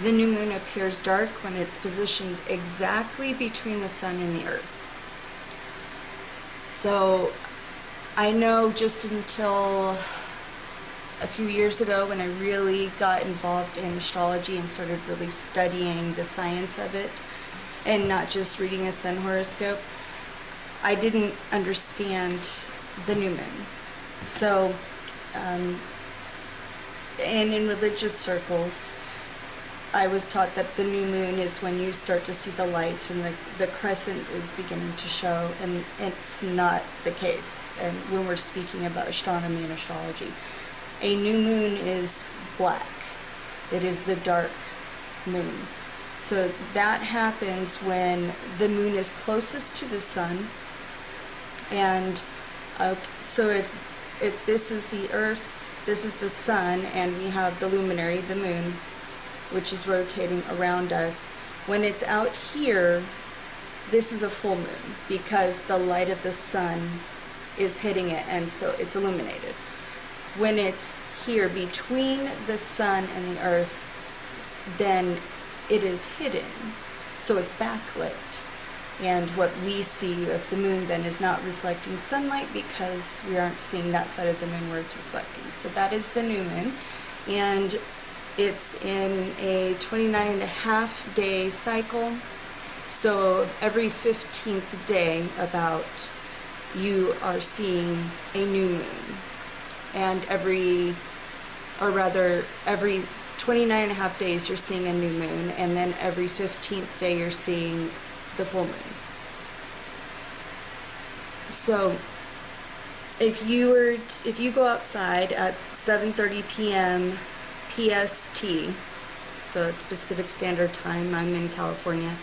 The new moon appears dark when it's positioned exactly between the sun and the earth. So I know just until a few years ago when I really got involved in astrology and started really studying the science of it and not just reading a sun horoscope, I didn't understand the new moon. So, and in religious circles, I was taught that the new moon is when you start to see the light and the crescent is beginning to show, and it's not the case. And when we're speaking about astronomy and astrology, a new moon is black. It is the dark moon. So that happens when the moon is closest to the sun. And so if this is the earth, this is the sun, and we have the luminary, the moon, which is rotating around us. When it's out here, this is a full moon because the light of the sun is hitting it, and so it's illuminated. When it's here between the sun and the earth, then it is hidden, so it's backlit. And what we see of the moon then is not reflecting sunlight because we aren't seeing that side of the moon where it's reflecting. So that is the new moon, and it's in a 29.5 day cycle. So every 15th day about, you are seeing a new moon. And every 29.5 days you're seeing a new moon, and then every 15th day you're seeing the full moon. So if you go outside at 7:30 p.m. PST, so it's Pacific Standard Time, I'm in California,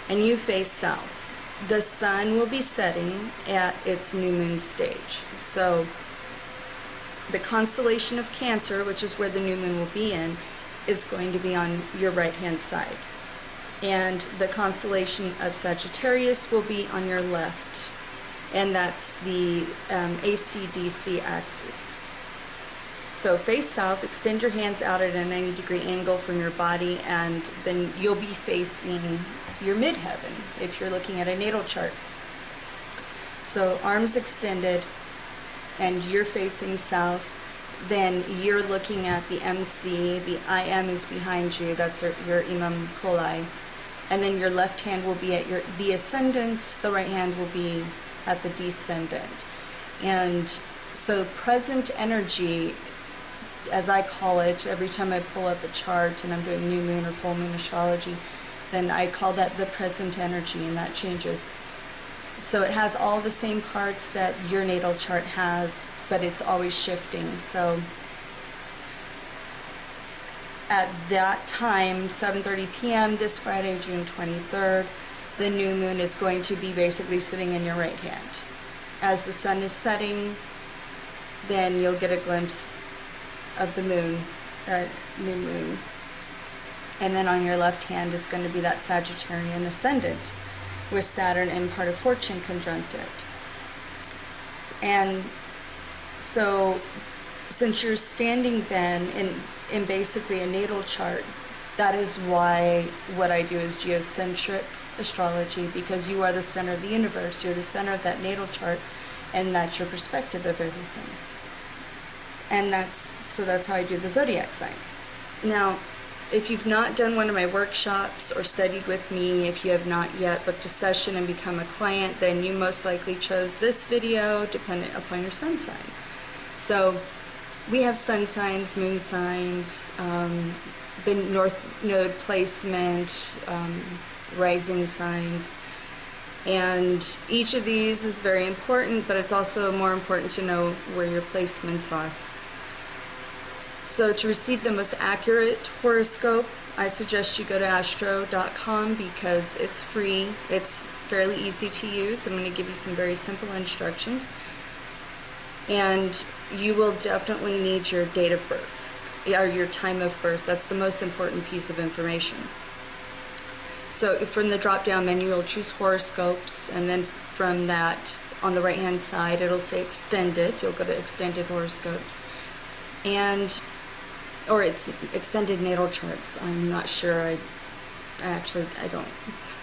and you face south, the sun will be setting at its new moon stage. So the constellation of Cancer, which is where the new moon will be in, is going to be on your right hand side, and the constellation of Sagittarius will be on your left, and that's the AC/DC axis. So face south, extend your hands out at a 90-degree angle from your body, and then you'll be facing your midheaven if you're looking at a natal chart. So arms extended, and you're facing south. Then you're looking at the MC, the IM is behind you, that's your Imam Kolai. And then your left hand will be at the ascendant, the right hand will be at the descendant. And so present energy, as I call it, every time I pull up a chart and I'm doing new moon or full moon astrology, then I call that the present energy, and that changes. So it has all the same parts that your natal chart has, but it's always shifting. So at that time, 7:30 p.m. this Friday, June 23rd, the new moon is going to be basically sitting in your right hand. As the sun is setting, then you'll get a glimpse of the moon, new moon. And then on your left hand is going to be that Sagittarian ascendant with Saturn in part of fortune conjunct it. And so since you're standing then in basically a natal chart, that is why what I do is geocentric astrology, because you are the center of the universe, you're the center of that natal chart, and that's your perspective of everything. And that's how I do the zodiac signs. Now, if you've not done one of my workshops or studied with me, if you have not yet booked a session and become a client, then you most likely chose this video dependent upon your sun sign. So we have sun signs, moon signs, the north node placement, rising signs, and each of these is very important, but it's also more important to know where your placements are. So to receive the most accurate horoscope, I suggest you go to astro.com because it's free, it's fairly easy to use. I'm going to give you some very simple instructions, and you will definitely need your date of birth, or your time of birth. That's the most important piece of information. So from the drop-down menu, you'll choose horoscopes, and then from that, on the right-hand side, it'll say extended. You'll go to extended horoscopes. And or it's extended natal charts. I'm not sure. I don't.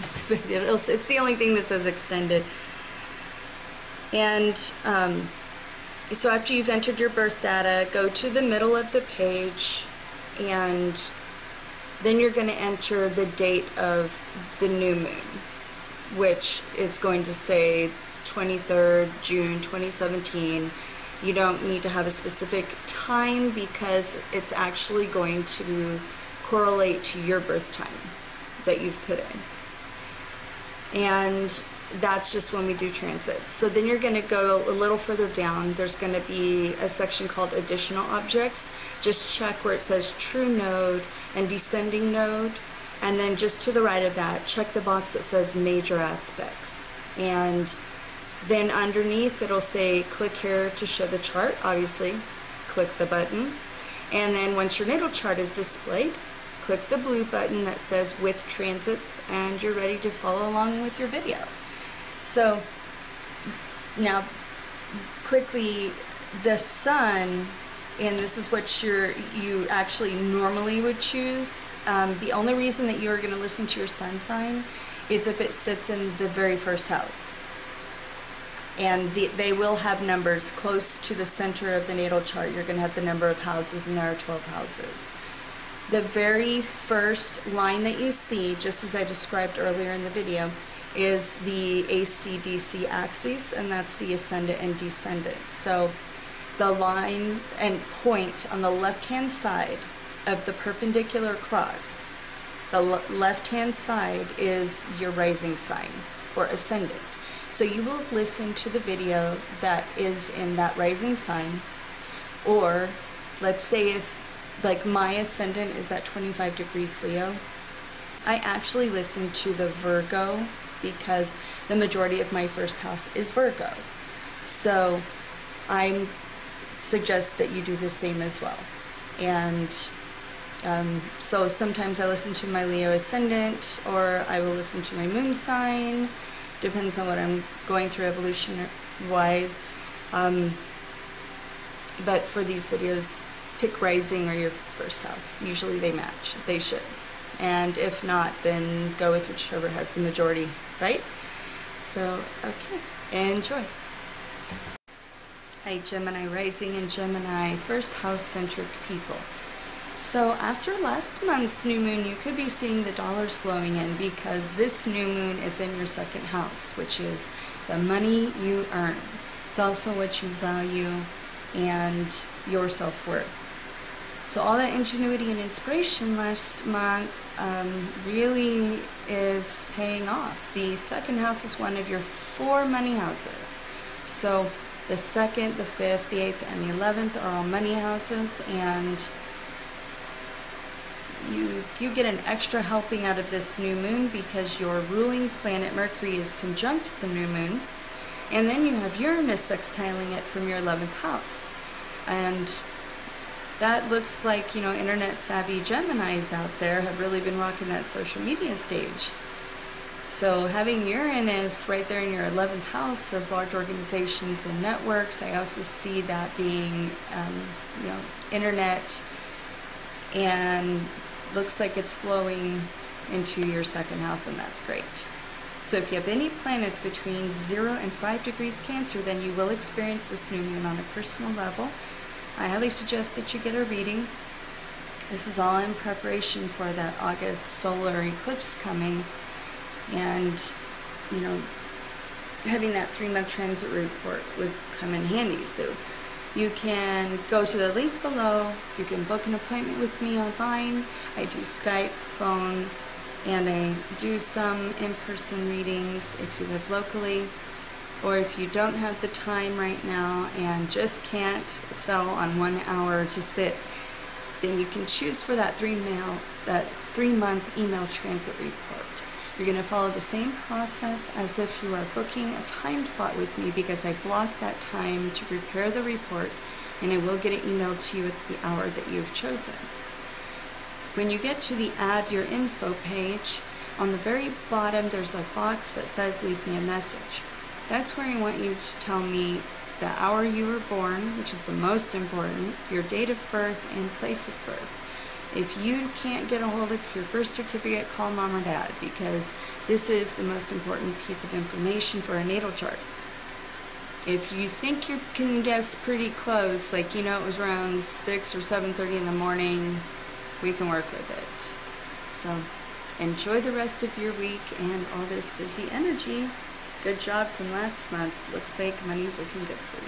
It's the only thing that says extended. And so after you've entered your birth data, go to the middle of the page, and then you're going to enter the date of the new moon, which is going to say 23rd June 2017. You don't need to have a specific time because it's actually going to correlate to your birth time that you've put in. And that's just when we do transits. So then you're going to go a little further down. There's going to be a section called additional objects. Just check where it says true node and descending node. And then just to the right of that, check the box that says major aspects. And then underneath it'll say click here to show the chart. Obviously, click the button. And then once your natal chart is displayed, click the blue button that says with transits, and you're ready to follow along with your video. So now quickly, the sun, and this is what you actually normally would choose. The only reason that you're going to listen to your sun sign is if it sits in the very first house. And they will have numbers close to the center of the natal chart. You're going to have the number of houses, and there are 12 houses. The very first line that you see, just as I described earlier in the video, is the AC/DC axis, and that's the ascendant and descendant. So the line and point on the left-hand side of the perpendicular cross, the left-hand side is your rising sign or ascendant. So you will listen to the video that is in that rising sign, or let's say if like my ascendant is at 25 degrees Leo, I actually listen to the Virgo because the majority of my first house is Virgo. So I suggest that you do the same as well. And so sometimes I listen to my Leo ascendant, or I will listen to my moon sign. Depends on what I'm going through evolution-wise. But for these videos, pick rising or your first house. Usually they match. They should. And if not, then go with whichever has the majority, right? So, okay. Enjoy. Hi, Gemini rising and Gemini first house centric people. So after last month's new moon, you could be seeing the dollars flowing in because this new moon is in your second house, which is the money you earn. It's also what you value and your self-worth. So all that ingenuity and inspiration last month really is paying off. The second house is one of your 4 money houses. So the 2nd, the 5th, the 8th, and the 11th are all money houses, and you get an extra helping out of this new moon because your ruling planet Mercury is conjunct the new moon, and then you have Uranus sextiling it from your 11th house. And that looks like, you know, internet savvy Geminis out there have really been rocking that social media stage. So having Uranus right there in your 11th house of large organizations and networks, I also see that being, you know, internet, and looks like it's flowing into your second house, and that's great. So if you have any planets between 0 and 5 degrees Cancer, then you will experience this new moon on a personal level. I highly suggest that you get a reading. This is all in preparation for that August solar eclipse coming, and you know, having that 3-month transit report would come in handy. So you can go to the link below. You can book an appointment with me online. I do Skype, phone, and I do some in-person readings if you live locally. Or if you don't have the time right now and just can't settle on 1 hour to sit, then you can choose for that 3-month email transit report. You're going to follow the same process as if you are booking a time slot with me, because I block that time to prepare the report, and I will get it emailed to you at the hour that you've chosen. When you get to the Add Your Info page, on the very bottom there's a box that says Leave Me a Message. That's where I want you to tell me the hour you were born, which is the most important, your date of birth, and place of birth. If you can't get a hold of your birth certificate, call mom or dad, because this is the most important piece of information for a natal chart. If you think you can guess pretty close, like you know it was around 6 or 7:30 in the morning, we can work with it. So enjoy the rest of your week and all this busy energy. Good job from last month. Looks like money's looking good for you.